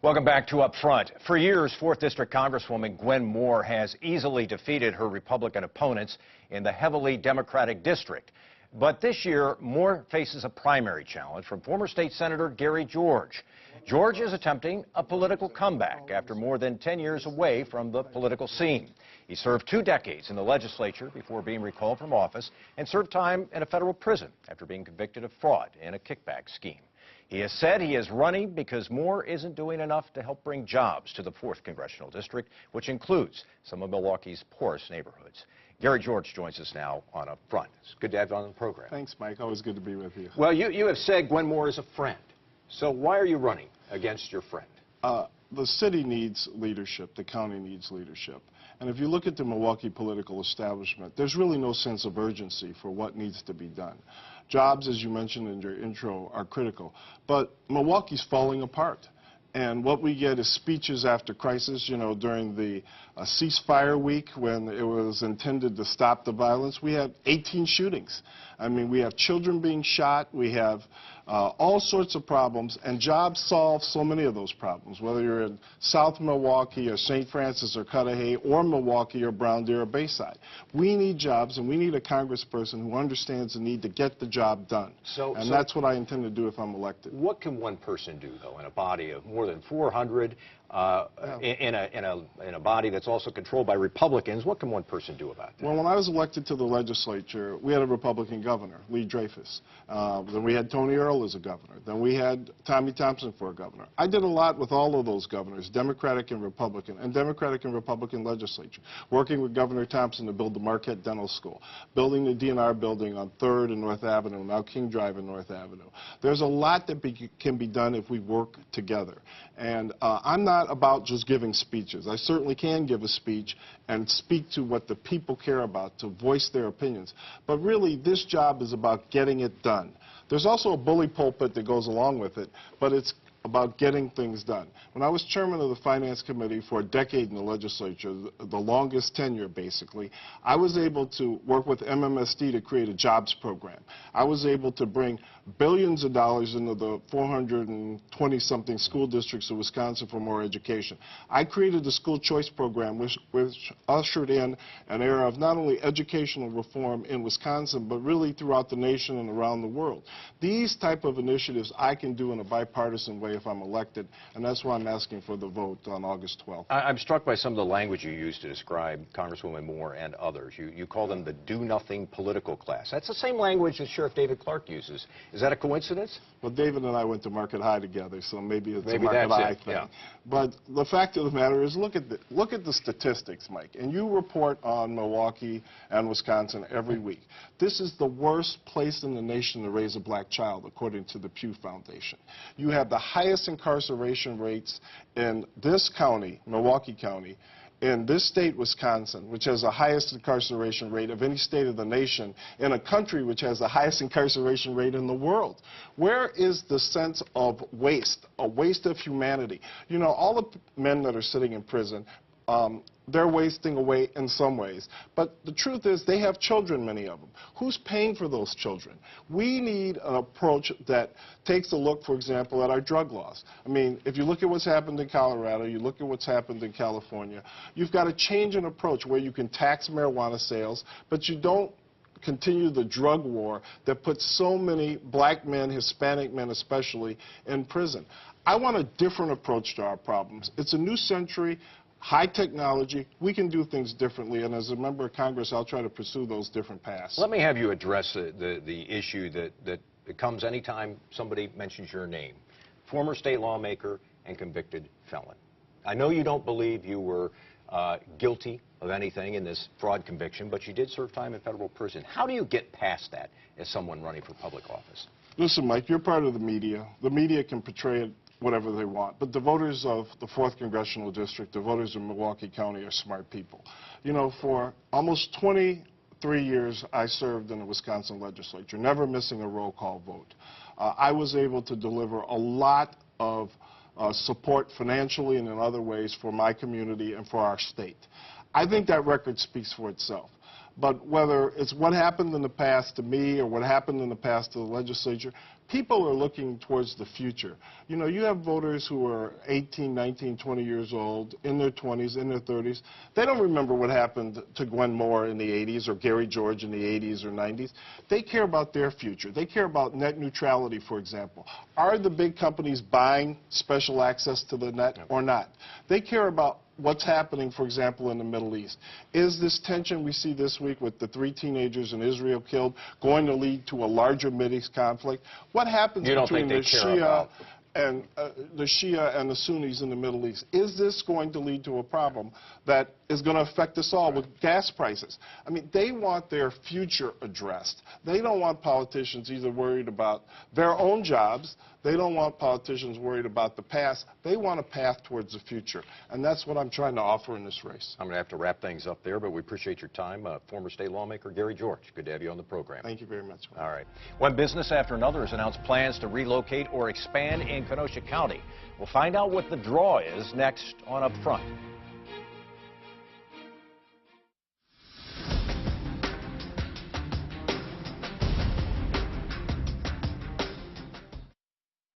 Welcome back to Up Front. For years, 4th District Congresswoman Gwen Moore has easily defeated her Republican opponents in the heavily Democratic district. But this year, Moore faces a primary challenge from former state Senator Gary George. George is attempting a political comeback after more than 10 years away from the political scene. He served 2 decades in the legislature before being recalled from office and served time in a federal prison after being convicted of fraud in a kickback scheme. He has said he is running because Moore isn't doing enough to help bring jobs to the 4th Congressional District, which includes some of Milwaukee's poorest neighborhoods. Gary George joins us now on Up Front. It's good to have you on the program. Thanks, Mike. Always good to be with you. Well, you have said Gwen Moore is a friend. So why are you running against your friend? The city needs leadership. The county needs leadership. And if you look at the Milwaukee political establishment, there's really no sense of urgency for what needs to be done. Jobs, as you mentioned in your intro, are critical. But Milwaukee's falling apart. And what we get is speeches after crisis, you know, during the ceasefire week when it was intended to stop the violence. We have 18 shootings. I mean, we have children being shot. We have all sorts of problems, and jobs solve so many of those problems, whether you're in South Milwaukee or St. Francis or Cudahy or Milwaukee or Brown Deer or Bayside. We need jobs, and we need a congressperson who understands the need to get the job done. And that's what I intend to do if I'm elected. What can one person do, though, in a body of more than 400, in a body that's also controlled by Republicans? What can one person do about that? Well, when I was elected to the legislature, we had a Republican governor, Lee Dreyfus. Then we had Tony Earl as a governor. Then we had Tommy Thompson for a governor. I did a lot with all of those governors, Democratic and Republican legislature, working with Governor Thompson to build the Marquette Dental School, building the DNR building on 3rd and North Avenue, now King Drive and North Avenue. There's a lot that can be done if we work together. And I'm not about just giving speeches. I certainly can give a speech and speak to what the people care about, to voice their opinions. But really, this job is about getting it done. There's also a bully pulpit that goes along with it, but it's about getting things done. When I was chairman of the Finance Committee for a decade in the legislature, the longest tenure basically, I was able to work with MMSD to create a jobs program. I was able to bring billions of dollars into the 420-something school districts of Wisconsin for more education. I created the school choice program, which ushered in an era of not only educational reform in Wisconsin, but really throughout the nation and around the world. These type of initiatives I can do in a bipartisan way if I'm elected, and that's why I'm asking for the vote on August 12th. I'm struck by some of the language you used to describe Congresswoman Moore and others. You call them the do-nothing political class. That's the same language that Sheriff David Clarke uses. Is that a coincidence? Well, David and I went to Market High together, so maybe it's a Market High thing. Yeah. But the fact of the matter is, look at the statistics, Mike, and you report on Milwaukee and Wisconsin every week. This is the worst place in the nation to raise a black child, according to the Pew Foundation. You have the highest incarceration rates in this county, Milwaukee County, in this state, Wisconsin, which has the highest incarceration rate of any state of the nation, in a country which has the highest incarceration rate in the world. Where is the sense of waste, a waste of humanity? You know, all the men that are sitting in prison, they're wasting away in some ways. But the truth is they have children, many of them. Who's paying for those children? We need an approach that takes a look, for example, at our drug laws. I mean, if you look at what's happened in Colorado, you look at what's happened in California, you've got to change an approach where you can tax marijuana sales, but you don't continue the drug war that puts so many black men, Hispanic men especially, in prison. I want a different approach to our problems. It's a new century. High technology, we can do things differently, and as a member of Congress, I'll try to pursue those different paths. Let me have you address the issue that comes anytime somebody mentions your name. Former state lawmaker and convicted felon. I know you don't believe you were guilty of anything in this fraud conviction, but you did serve time in federal prison. How do you get past that as someone running for public office? Listen, Mike, you're part of the media. The media can portray it whatever they want. But the voters of the 4th Congressional District, the voters of Milwaukee County are smart people. You know, for almost 23 years, I served in the Wisconsin legislature, never missing a roll call vote. I was able to deliver a lot of support financially and in other ways for my community and for our state. I think that record speaks for itself. But whether it's what happened in the past to me or what happened in the past to the legislature, People are looking towards the future. You know, you have voters who are 18, 19, 20 years old, in their 20s, in their 30s. They don't remember what happened to Gwen Moore in the 80s or Gary George in the 80s or 90s. They care about their future. They care about net neutrality, for example. Are the big companies buying special access to the net or not? They care about what's happening, for example, in the Middle East. Is this tension we see this week with the 3 teenagers in Israel killed going to lead to a larger Mideast conflict? What happens between the Shia and the Sunnis in the Middle East? Is this going to lead to a problem that is going to affect us all with gas prices? I mean, they want their future addressed. They don't want politicians either worried about their own jobs. They don't want politicians worried about the past. They want a path towards the future. And that's what I'm trying to offer in this race. I'm going to have to wrap things up there, but we appreciate your time. Former state lawmaker Gary George, good to have you on the program. Thank you very much. All right. One business after another has announced plans to relocate or expand in Kenosha County. We'll find out what the draw is next on Up Front.